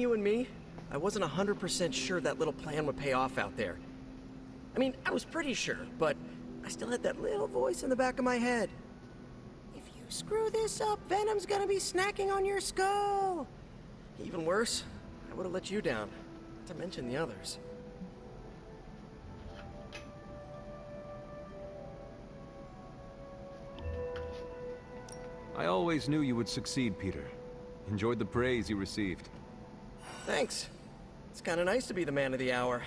you and me, I wasn't 100% sure that little plan would pay off out there. I mean, I was pretty sure, but I still had that little voice in the back of my head. If you screw this up, Venom's gonna be snacking on your skull. Even worse, I would have let you down, not to mention the others. I always knew you would succeed, Peter. Enjoyed the praise you received. Thanks. It's kind of nice to be the man of the hour.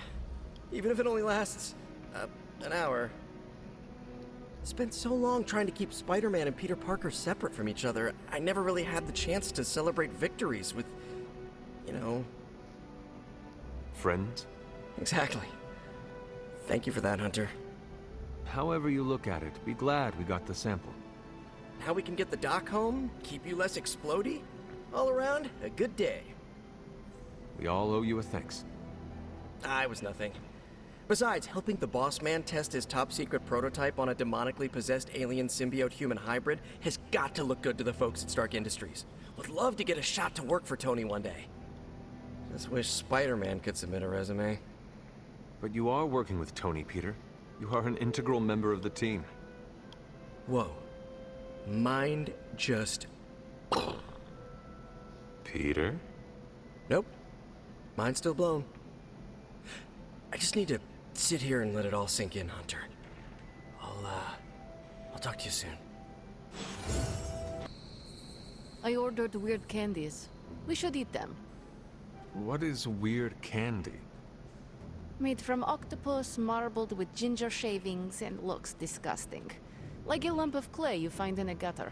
Even if it only lasts, an hour. Spent so long trying to keep Spider-Man and Peter Parker separate from each other, I never really had the chance to celebrate victories with, you know... Friends? Exactly. Thank you for that, Hunter. However you look at it, be glad we got the sample. Now we can get the doc home, keep you less explodey. All around, a good day. We all owe you a thanks. I was nothing. Besides, helping the boss man test his top-secret prototype on a demonically possessed alien symbiote-human hybrid has got to look good to the folks at Stark Industries. Would love to get a shot to work for Tony one day. Just wish Spider-Man could submit a resume. But you are working with Tony, Peter. You are an integral member of the team. Whoa. Mind just... Peter? Nope. Mind's still blown. I just need to sit here and let it all sink in, Hunter. I'll talk to you soon. I ordered weird candies. We should eat them. What is weird candy? Made from octopus, marbled with ginger shavings, and looks disgusting. Like a lump of clay you find in a gutter.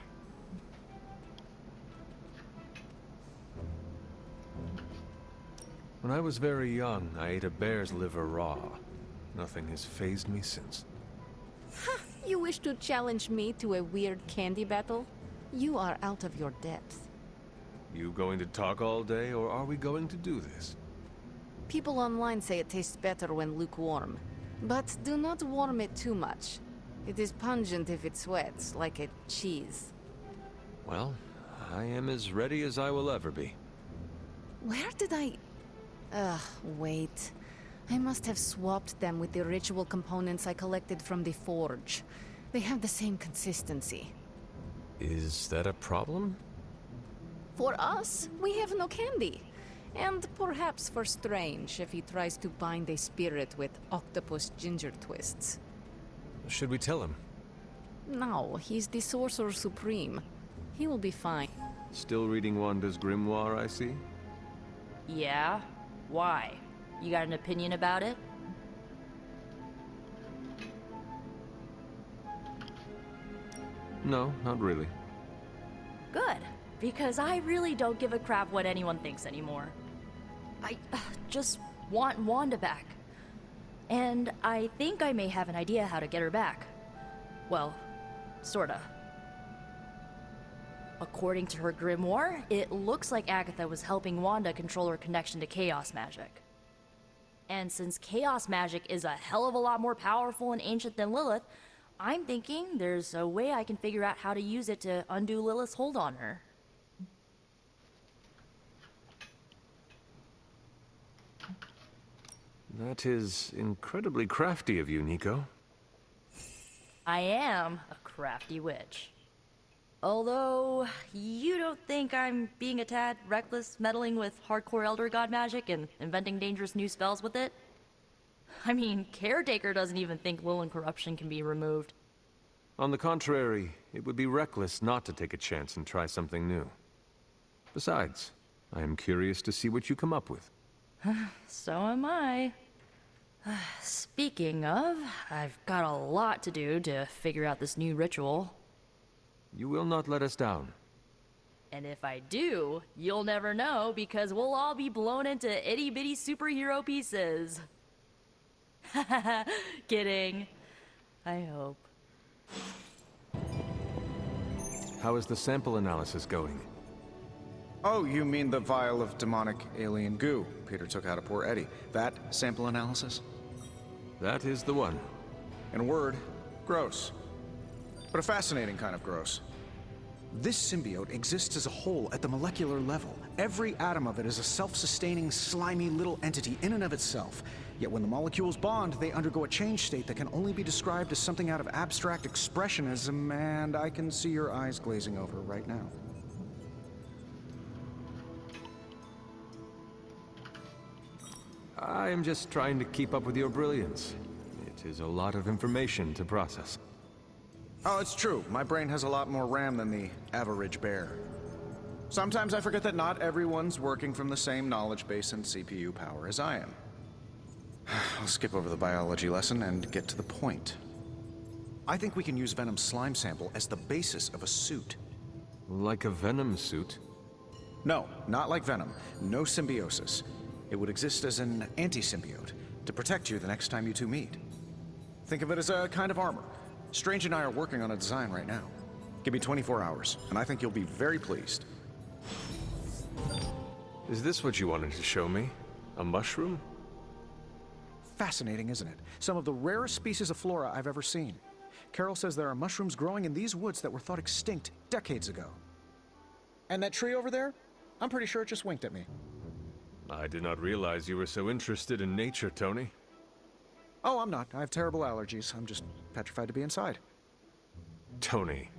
When I was very young, I ate a bear's liver raw. Nothing has fazed me since. Ha! You wish to challenge me to a weird candy battle? You are out of your depth. You going to talk all day, or are we going to do this? People online say it tastes better when lukewarm. But do not warm it too much. It is pungent if it sweats, like a cheese. Well, I am as ready as I will ever be. Where did I... wait. I must have swapped them with the ritual components I collected from the forge. They have the same consistency. Is that a problem? For us, we have no candy. And perhaps for Strange if he tries to bind a spirit with octopus ginger twists. Should we tell him? No, he's the Sorcerer Supreme. He will be fine. Still reading Wanda's grimoire, I see? Yeah? Why? You got an opinion about it? No, not really. Good, because I really don't give a crap what anyone thinks anymore. I just want Wanda back. And I think I may have an idea how to get her back. Well, sorta. According to her grimoire, it looks like Agatha was helping Wanda control her connection to chaos magic. And since chaos magic is a hell of a lot more powerful and ancient than Lilith, I'm thinking there's a way I can figure out how to use it to undo Lilith's hold on her. That is incredibly crafty of you, Nico. I am a crafty witch. Although, you don't think I'm being a tad reckless, meddling with hardcore Elder God magic and inventing dangerous new spells with it? I mean, Caretaker doesn't even think will and corruption can be removed. On the contrary, it would be reckless not to take a chance and try something new. Besides, I am curious to see what you come up with. So am I. Speaking of, I've got a lot to do to figure out this new ritual. You will not let us down. And if I do, you'll never know because we'll all be blown into itty-bitty superhero pieces. Kidding. I hope. How is the sample analysis going? Oh, you mean the vial of demonic alien goo Peter took out of poor Eddie. That sample analysis? That is the one. In a word, gross. But a fascinating kind of gross. This symbiote exists as a whole at the molecular level, Every atom of it is a self-sustaining, slimy little entity in and of itself. Yet when the molecules bond, they undergo a change state that can only be described as something out of abstract expressionism, and I can see your eyes glazing over right now. I am just trying to keep up with your brilliance. It is a lot of information to process. Oh, it's true. My brain has a lot more RAM than the average bear. Sometimes I forget that not everyone's working from the same knowledge base and CPU power as I am. I'll skip over the biology lesson and get to the point. I think we can use Venom's slime sample as the basis of a suit. Like a venom suit? No, not like Venom. No symbiosis. It would exist as an anti-symbiote to protect you the next time you two meet. Think of it as a kind of armor. Strange and I are working on a design right now. Give me 24 hours, and I think you'll be very pleased. Is this what you wanted to show me? A mushroom? Fascinating, isn't it? Some of the rarest species of flora I've ever seen. Carol says there are mushrooms growing in these woods that were thought extinct decades ago. And that tree over there? I'm pretty sure it just winked at me. I did not realize you were so interested in nature, Tony. Oh, I'm not. I have terrible allergies. I'm just petrified to be inside. Tony.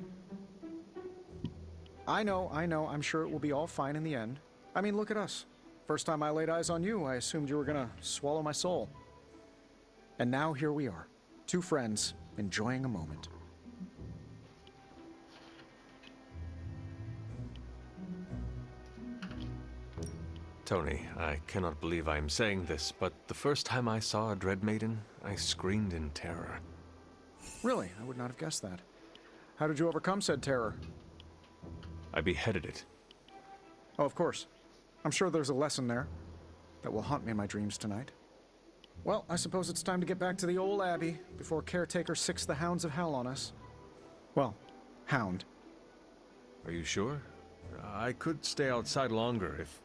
I know. I'm sure it will be all fine in the end. I mean, look at us. First time I laid eyes on you, I assumed you were gonna swallow my soul. And now here we are. Two friends, enjoying a moment. Tony, I cannot believe I am saying this, but the first time I saw a Dread Maiden, I screamed in terror. Really? I would not have guessed that. How did you overcome said terror? I beheaded it. Oh, of course. I'm sure there's a lesson there that will haunt me in my dreams tonight. Well, I suppose it's time to get back to the old Abbey before Caretaker sicks the hounds of hell on us. Well, hound. Are you sure? I could stay outside longer if...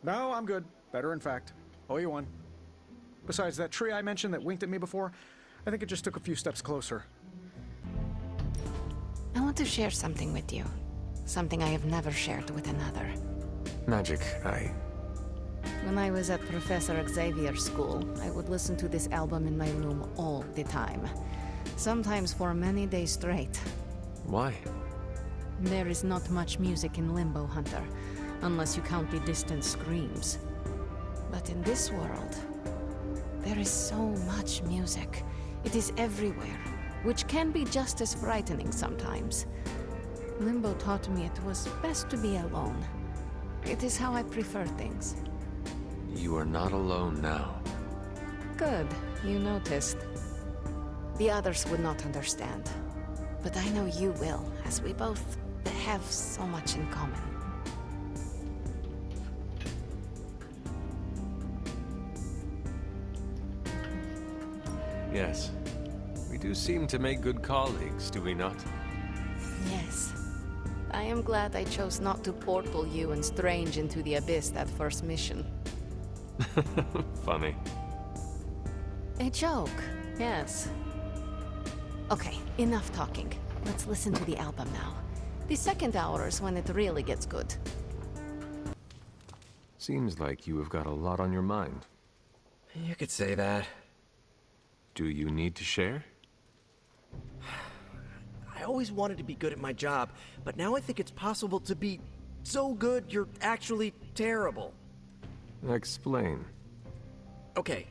No, I'm good. Better, in fact. Owe you one. Besides, that tree I mentioned that winked at me before, I think it just took a few steps closer. I want to share something with you. Something I have never shared with another. Magic, When I was at Professor Xavier's school, I would listen to this album in my room all the time. Sometimes for many days straight. Why? There is not much music in Limbo, Hunter, unless you count the distant screams. But in this world, there is so much music. It is everywhere, which can be just as frightening sometimes. Limbo taught me it was best to be alone. It is how I prefer things. You are not alone now. Good, you noticed. The others would not understand. But I know you will, as we both have so much in common. Yes. We do seem to make good colleagues, do we not? Yes. I am glad I chose not to portal you and Strange into the Abyss that first mission. Funny. A joke, yes. Okay, enough talking. Let's listen to the album now. The second hour is when it really gets good. Seems like you have got a lot on your mind. You could say that. Do you need to share? I always wanted to be good at my job, but now I think it's possible to be so good you're actually terrible. Explain. Okay,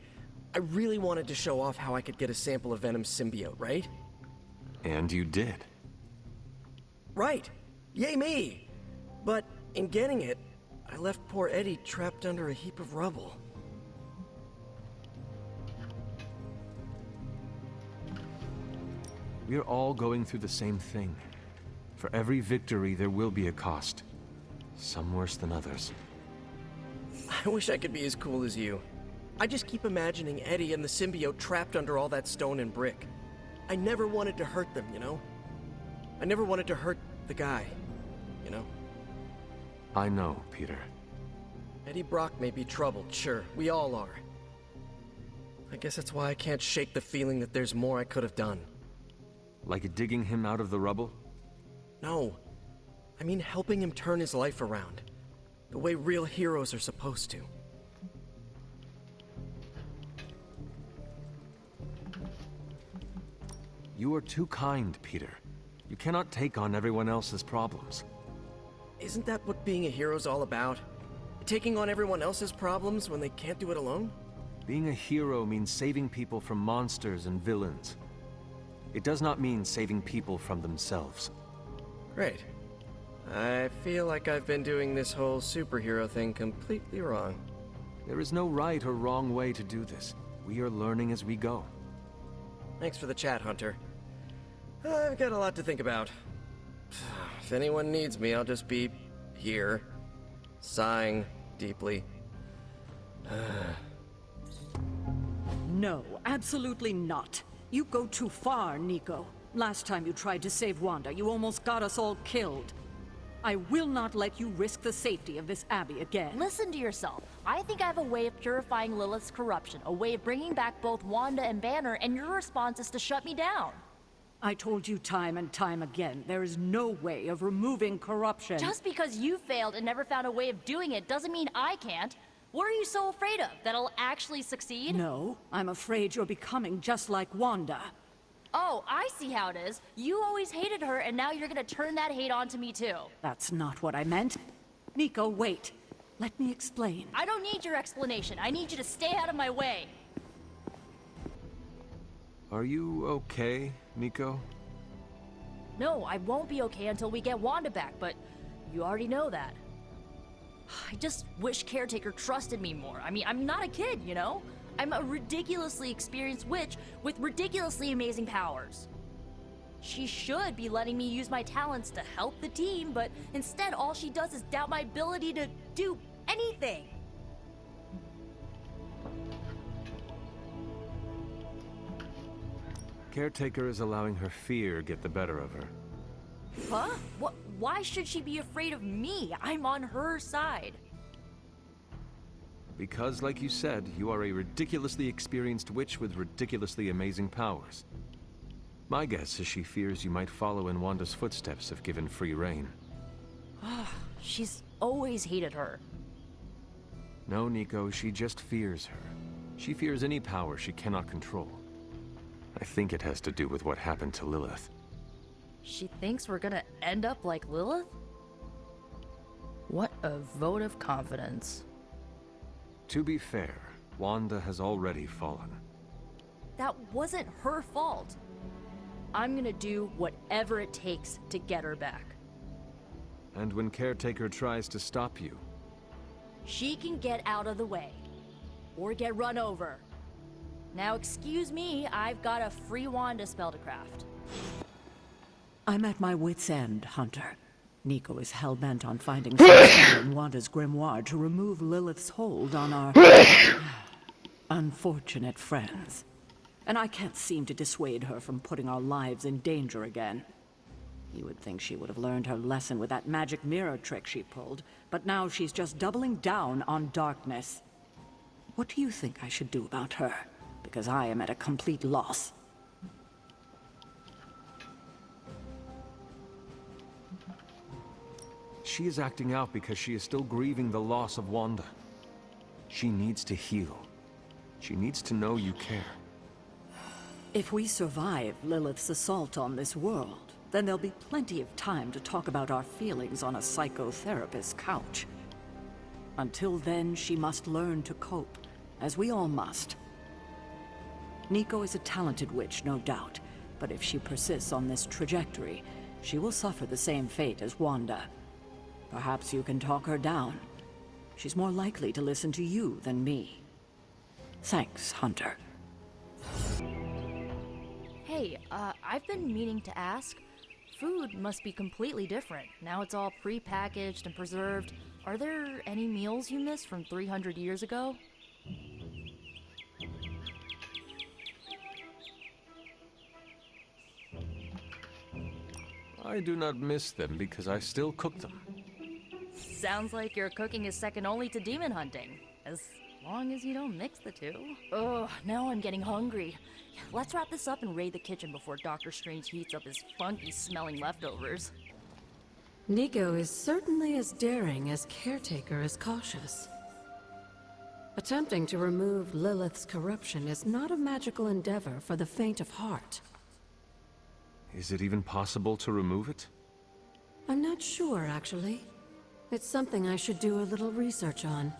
I really wanted to show off how I could get a sample of Venom's symbiote, right? And you did. Right! Yay me! But in getting it, I left poor Eddie trapped under a heap of rubble. We are all going through the same thing. For every victory, there will be a cost. Some worse than others. I wish I could be as cool as you. I just keep imagining Eddie and the symbiote trapped under all that stone and brick. I never wanted to hurt them, you know? I never wanted to hurt the guy, you know? I know, Peter. Eddie Brock may be troubled, sure. We all are. I guess that's why I can't shake the feeling that there's more I could have done. Like digging him out of the rubble? No. I mean helping him turn his life around. The way real heroes are supposed to. You are too kind, Peter. You cannot take on everyone else's problems. Isn't that what being a hero's all about? Taking on everyone else's problems when they can't do it alone? Being a hero means saving people from monsters and villains. It does not mean saving people from themselves. Great. I feel like I've been doing this whole superhero thing completely wrong. There is no right or wrong way to do this. We are learning as we go. Thanks for the chat, Hunter. I've got a lot to think about. If anyone needs me, I'll just be here, sighing deeply. No, absolutely not. You go too far, Nico. Last time you tried to save Wanda, you almost got us all killed. I will not let you risk the safety of this Abbey again. Listen to yourself. I think I have a way of purifying Lilith's corruption, a way of bringing back both Wanda and Banner, and your response is to shut me down. I told you time and time again, there is no way of removing corruption. Just because you failed and never found a way of doing it doesn't mean I can't. What are you so afraid of? That I'll actually succeed? No, I'm afraid you're becoming just like Wanda. Oh, I see how it is. You always hated her, and now you're gonna turn that hate onto me too. That's not what I meant. Nico, wait. Let me explain. I don't need your explanation. I need you to stay out of my way. Are you okay, Nico? No, I won't be okay until we get Wanda back, but you already know that. I just wish Caretaker trusted me more. I mean, I'm not a kid, you know? I'm a ridiculously experienced witch with ridiculously amazing powers. She should be letting me use my talents to help the team, but instead all she does is doubt my ability to do anything. Caretaker is allowing her fear get the better of her. Huh? What? Why should she be afraid of me? I'm on her side. Because, like you said, you are a ridiculously experienced witch with ridiculously amazing powers. My guess is she fears you might follow in Wanda's footsteps if given free rein. She's always hated her. No, Nico, she just fears her. She fears any power she cannot control. I think it has to do with what happened to Lilith. She thinks we're gonna end up like Lilith? What a vote of confidence. To be fair, Wanda has already fallen. That wasn't her fault. I'm gonna do whatever it takes to get her back. And when Caretaker tries to stop you, She can get out of the way. Or get run over. Now excuse me, I've got a free Wanda spell to craft. I'm at my wit's end, Hunter. Nico is hell-bent on finding something in Wanda's grimoire to remove Lilith's hold on our unfortunate friends. And I can't seem to dissuade her from putting our lives in danger again. You would think she would have learned her lesson with that magic mirror trick she pulled, but now she's just doubling down on darkness. What do you think I should do about her? Because I am at a complete loss. she is acting out because she is still grieving the loss of Wanda. She needs to heal. She needs to know you care. If we survive Lilith's assault on this world, then there'll be plenty of time to talk about our feelings on a psychotherapist's couch. Until then, she must learn to cope, as we all must. Nico is a talented witch, no doubt, but if she persists on this trajectory, she will suffer the same fate as Wanda. Perhaps you can talk her down. She's more likely to listen to you than me. Thanks, Hunter. Hey, I've been meaning to ask. Food must be completely different. Now it's all pre-packaged and preserved. Are there any meals you missed from 300 years ago? I do not miss them because I still cook them. Sounds like your cooking is second only to demon hunting. As long as you don't mix the two. Ugh, now I'm getting hungry. Let's wrap this up and raid the kitchen before Doctor Strange heats up his funky-smelling leftovers. Nico is certainly as daring as Caretaker is cautious. Attempting to remove Lilith's corruption is not a magical endeavor for the faint of heart. Is it even possible to remove it? I'm not sure, actually. It's something I should do a little research on.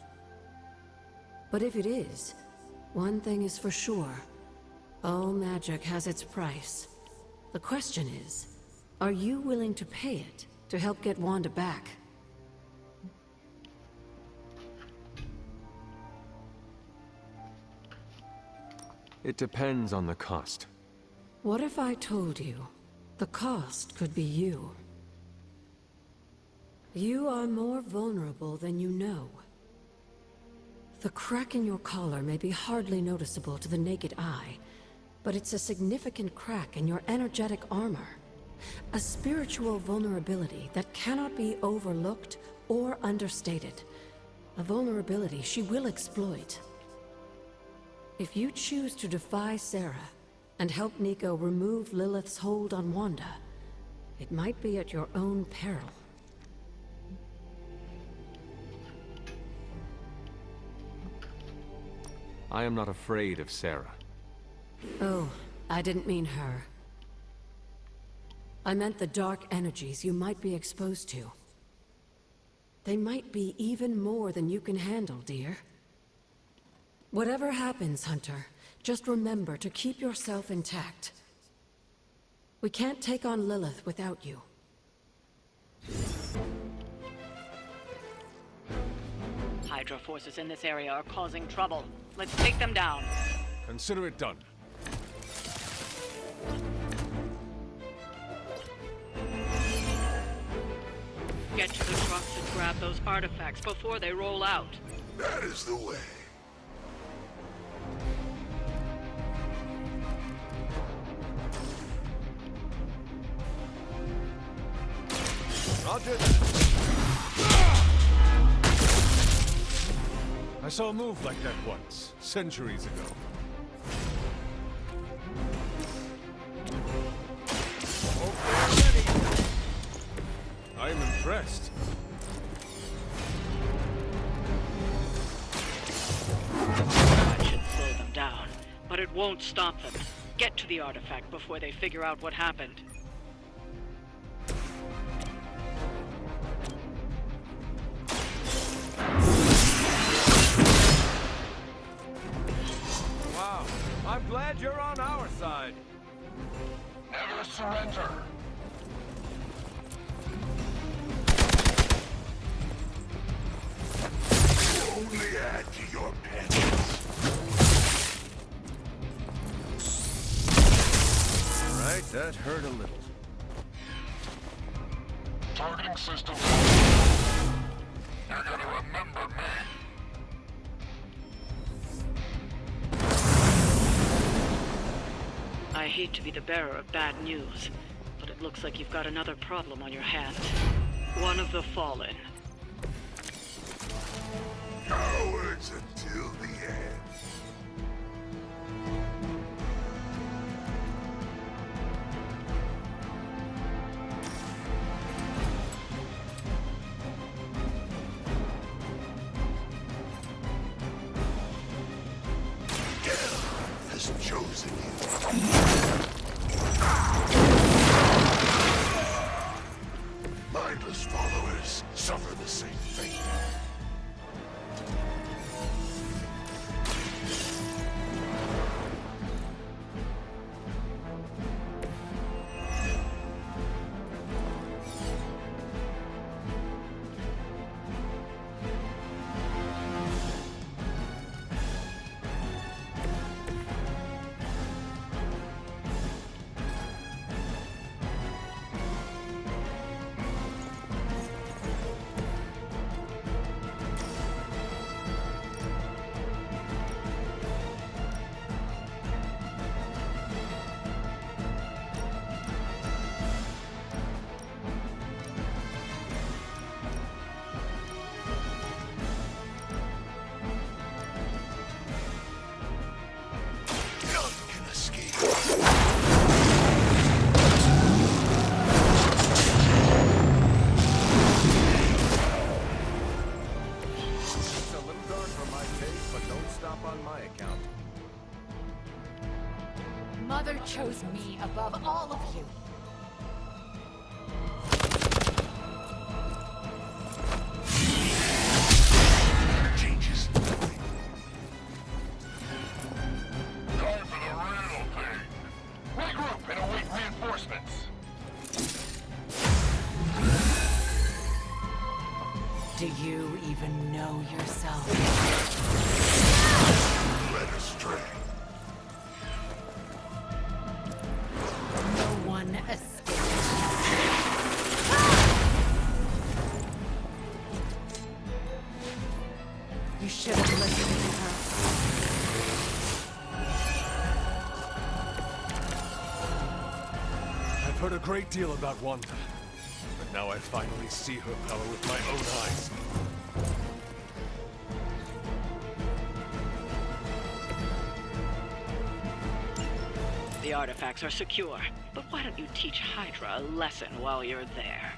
But if it is, one thing is for sure. All magic has its price. The question is, are you willing to pay it to help get Wanda back? It depends on the cost. What if I told you the cost could be you? You are more vulnerable than you know. The crack in your collar may be hardly noticeable to the naked eye, but it's a significant crack in your energetic armor. A spiritual vulnerability that cannot be overlooked or understated. A vulnerability she will exploit. If you choose to defy Sarah and help Nico remove Lilith's hold on Wanda, it might be at your own peril. I am not afraid of Sarah. Oh, I didn't mean her. I meant the dark energies you might be exposed to. They might be even more than you can handle, dear. Whatever happens, Hunter, just remember to keep yourself intact. We can't take on Lilith without you. Hydra forces in this area are causing trouble. Let's take them down. Consider it done. Get to the trucks and grab those artifacts before they roll out. That is the way. Roger. I saw a move like that once, centuries ago. I am impressed. That should slow them down, but it won't stop them. Get to the artifact before they figure out what happened. Wow, I'm glad you're on our side. Never surrender. Only add to your penance. All right, that hurt a little. Targeting system. You're gonna remember me. I hate to be the bearer of bad news, but it looks like you've got another problem on your hands. One of the Fallen. Cowards until the end. Death has chosen you. Mindless followers suffer the same fate. Mother chose me above all of you. Changes. Time for the real thing. Regroup and await reinforcements. Do you even know yourself? Led astray. No one escapes. You should have listened to her. I've heard a great deal about Wanda, but now I finally see her power with my own eyes. The artifacts are secure, but why don't you teach Hydra a lesson while you're there?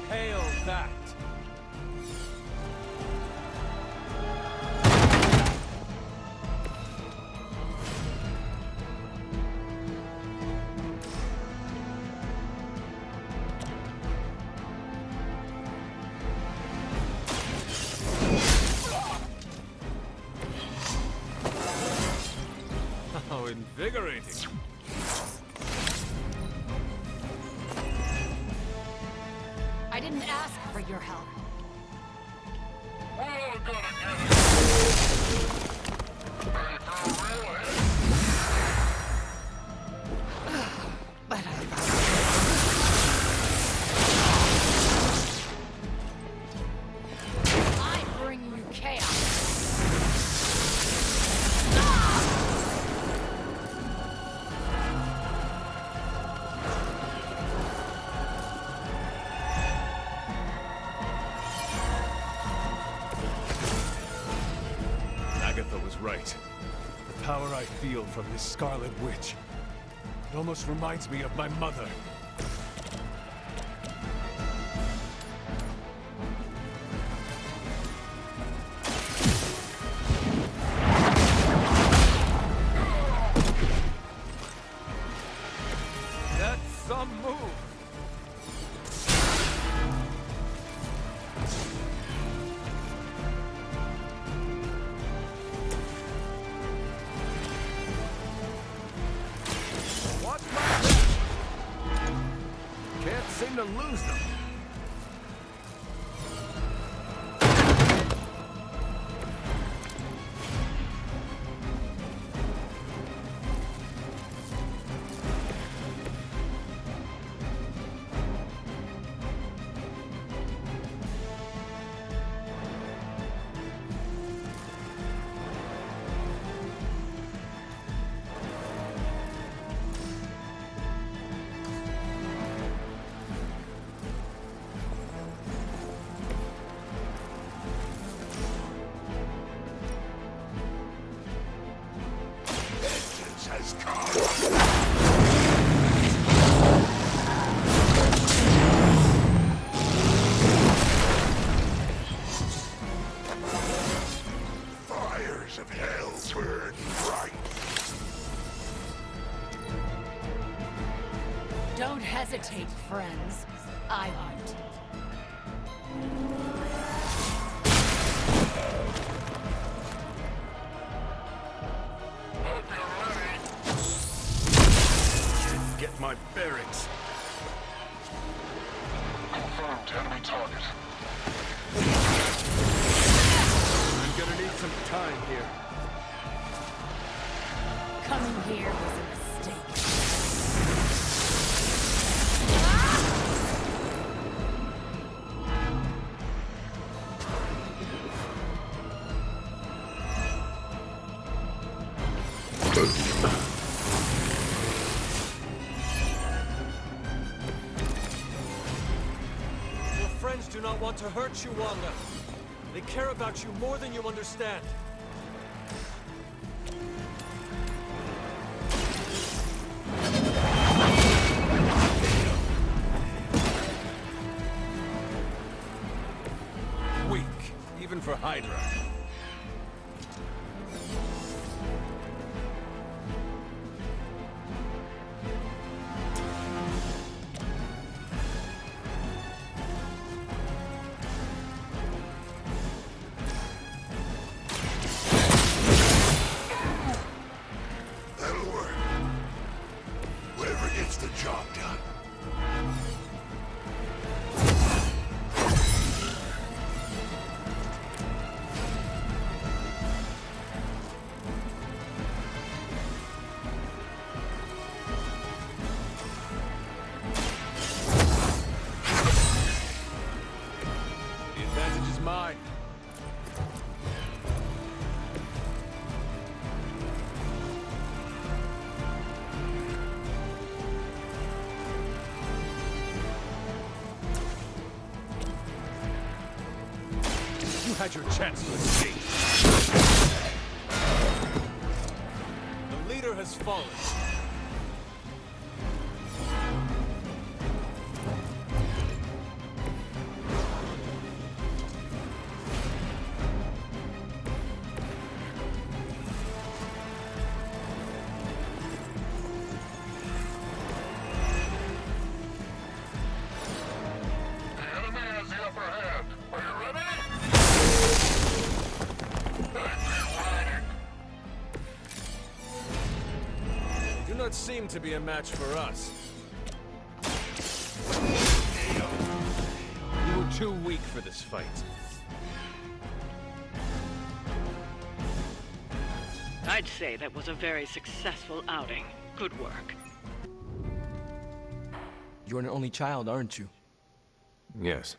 Hail that! How invigorating! I didn't ask for your help. We're all gonna get it. Ready for a real hit? But I bring you chaos. Agatha was right. The power I feel from this Scarlet Witch. It almost reminds me of my mother. That's some move! Watch my back! Can't seem to lose them. Vengeance has come. Fires of hell burn bright. Don't hesitate, friends. I won't. Hope you're ready. Get my bearings. Confirmed enemy target. I'm gonna need some time here. Coming here was a mistake. Your friends do not want to hurt you, Wanda. They care about you more than you understand. had your chance to escape. The leader has fallen. The enemy has the upper hand. Are you ready? They do not seem to be a match for us. You were too weak for this fight. I'd say that was a very successful outing. Good work. You're an only child, aren't you? Yes.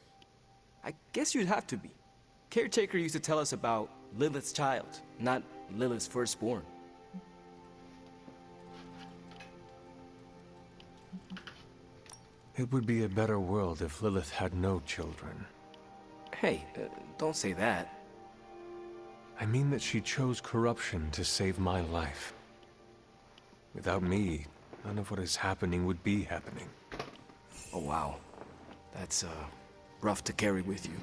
I guess you'd have to be. Caretaker used to tell us about Lilith's child, not Lilith's firstborn. It would be a better world if Lilith had no children. Hey, don't say that. I mean that she chose corruption to save my life. Without me, none of what is happening would be happening. Oh wow. That's, rough to carry with you.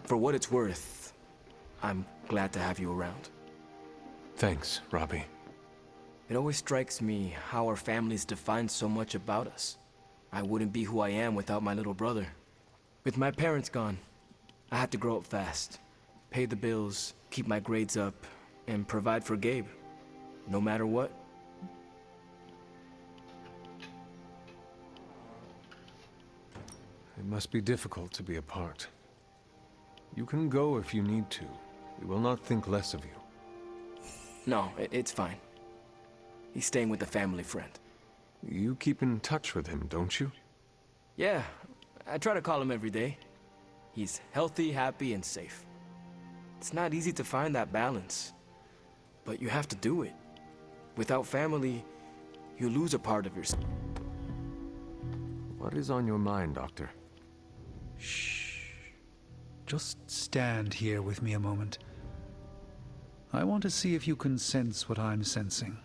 For what it's worth, I'm glad to have you around. Thanks, Robbie. It always strikes me how our families define so much about us. I wouldn't be who I am without my little brother. With my parents gone, I had to grow up fast, pay the bills, keep my grades up, and provide for Gabe, no matter what. It must be difficult to be apart. You can go if you need to. We will not think less of you. No, it's fine. He's staying with a family friend. You keep in touch with him, don't you? Yeah, I try to call him every day. He's healthy, happy, and safe. It's not easy to find that balance, but you have to do it. Without family, you lose a part of yourself. What is on your mind, Doctor? Shh. Just stand here with me a moment. I want to see if you can sense what I'm sensing.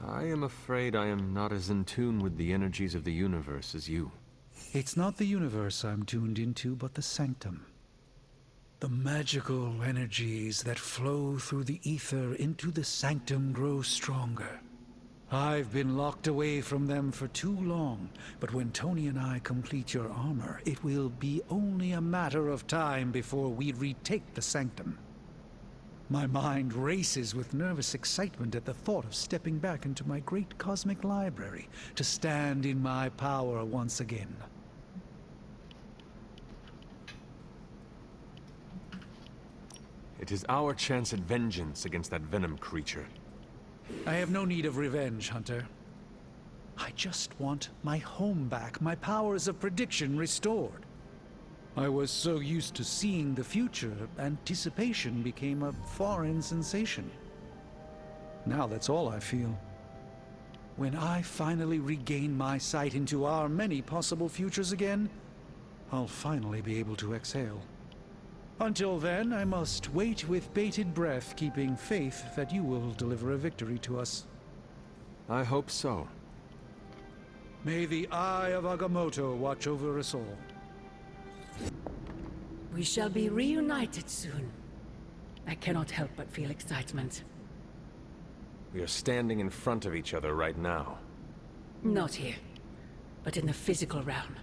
I am afraid I am not as in tune with the energies of the universe as you. It's not the universe I'm tuned into, but the sanctum. The magical energies that flow through the ether into the sanctum grow stronger. I've been locked away from them for too long, but when Tony and I complete your armor, it will be only a matter of time before we retake the sanctum. My mind races with nervous excitement at the thought of stepping back into my great cosmic library to stand in my power once again. It is our chance at vengeance against that venom creature. I have no need of revenge, Hunter. I just want my home back, my powers of prediction restored. I was so used to seeing the future, anticipation became a foreign sensation. Now that's all I feel. When I finally regain my sight into our many possible futures again, I'll finally be able to exhale. Until then, I must wait with bated breath, keeping faith that you will deliver a victory to us. I hope so. May the Eye of Agamotto watch over us all. We shall be reunited soon. I cannot help but feel excitement. We are standing in front of each other right now. Not here, but in the physical realm.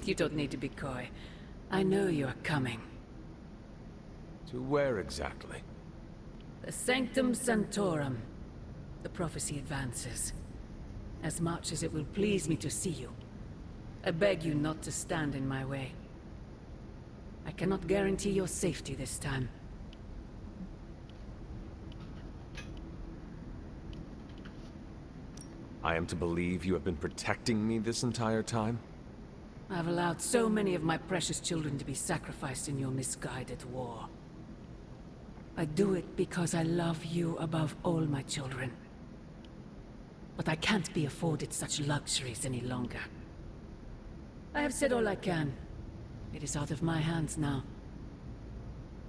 You don't need to be coy. I know you are coming. To where exactly? The Sanctum Sanctorum. The prophecy advances. As much as it will please me to see you, I beg you not to stand in my way. I cannot guarantee your safety this time. I am to believe you have been protecting me this entire time? I've allowed so many of my precious children to be sacrificed in your misguided war. I do it because I love you above all my children. but I can't be afforded such luxuries any longer. I have said all I can. It is out of my hands now.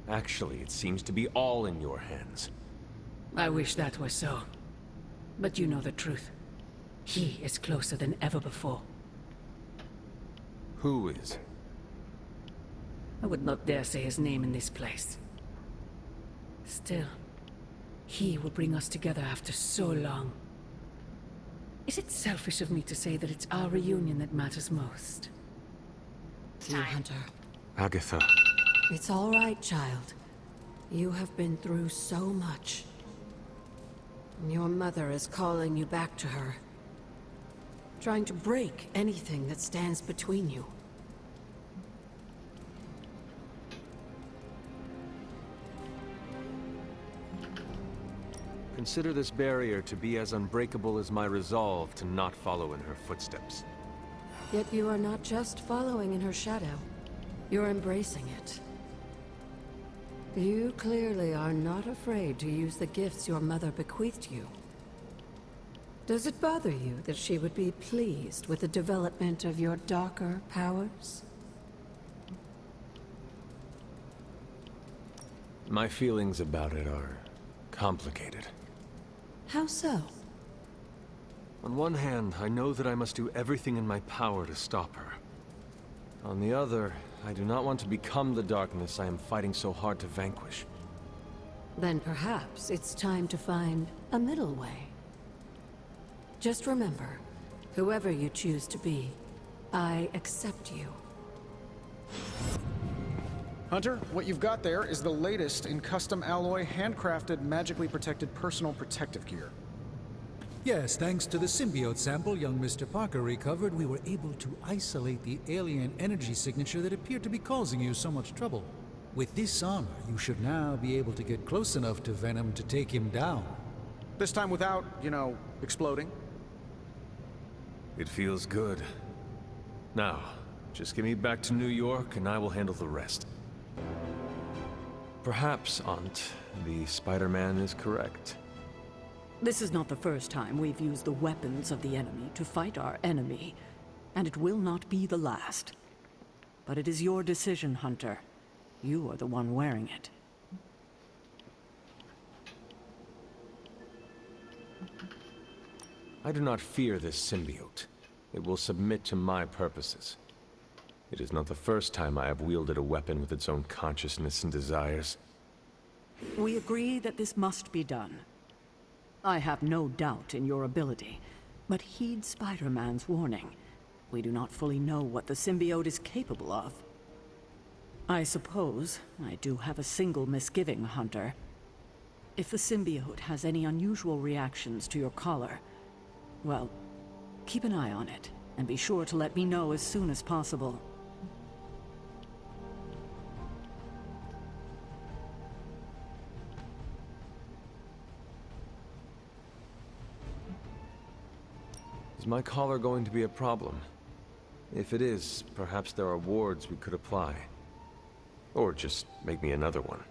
Actually, it seems to be all in your hands. I wish that were so. But you know the truth. He is closer than ever before. Who is? I would not dare say his name in this place. Still, he will bring us together after so long. Is it selfish of me to say that it's our reunion that matters most? You, Hunter. Agatha. It's all right, child. You have been through so much. Your mother is calling you back to her. Trying to break anything that stands between you. Consider this barrier to be as unbreakable as my resolve to not follow in her footsteps. Yet you are not just following in her shadow. You're embracing it. You clearly are not afraid to use the gifts your mother bequeathed you. Does it bother you that she would be pleased with the development of your darker powers? My feelings about it are complicated. How so? On one hand, I know that I must do everything in my power to stop her. On the other, I do not want to become the darkness I am fighting so hard to vanquish. Then perhaps it's time to find a middle way. Just remember, whoever you choose to be, I accept you. Hunter, what you've got there is the latest in custom alloy, handcrafted, magically protected personal protective gear. Yes, thanks to the symbiote sample young Mr. Parker recovered, we were able to isolate the alien energy signature that appeared to be causing you so much trouble. With this armor, you should now be able to get close enough to Venom to take him down. This time without, exploding. It feels good. Now, just get me back to New York and I will handle the rest. Perhaps, Aunt, the Spider-Man is correct. This is not the first time we've used the weapons of the enemy to fight our enemy, and it will not be the last. But it is your decision, Hunter. You are the one wearing it. I do not fear this symbiote. It will submit to my purposes. It is not the first time I have wielded a weapon with its own consciousness and desires. We agree that this must be done. I have no doubt in your ability, but heed Spider-Man's warning. We do not fully know what the symbiote is capable of. I suppose I do have a single misgiving, Hunter. If the symbiote has any unusual reactions to your collar, well, keep an eye on it, and be sure to let me know as soon as possible. Is my collar going to be a problem? If it is, perhaps there are wards we could apply. Or just make me another one.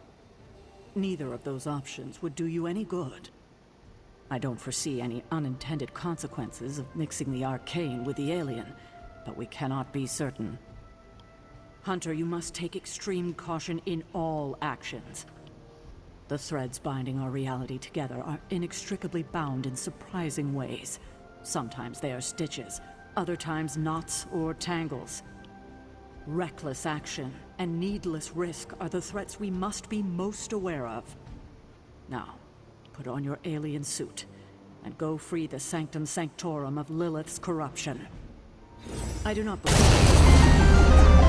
Neither of those options would do you any good. I don't foresee any unintended consequences of mixing the arcane with the alien, but we cannot be certain. Hunter, you must take extreme caution in all actions. The threads binding our reality together are inextricably bound in surprising ways. Sometimes they are stitches, other times knots or tangles. Reckless action and needless risk are the threats we must be most aware of. Now, put on your alien suit and go free the Sanctum Sanctorum of Lilith's corruption. I do not believe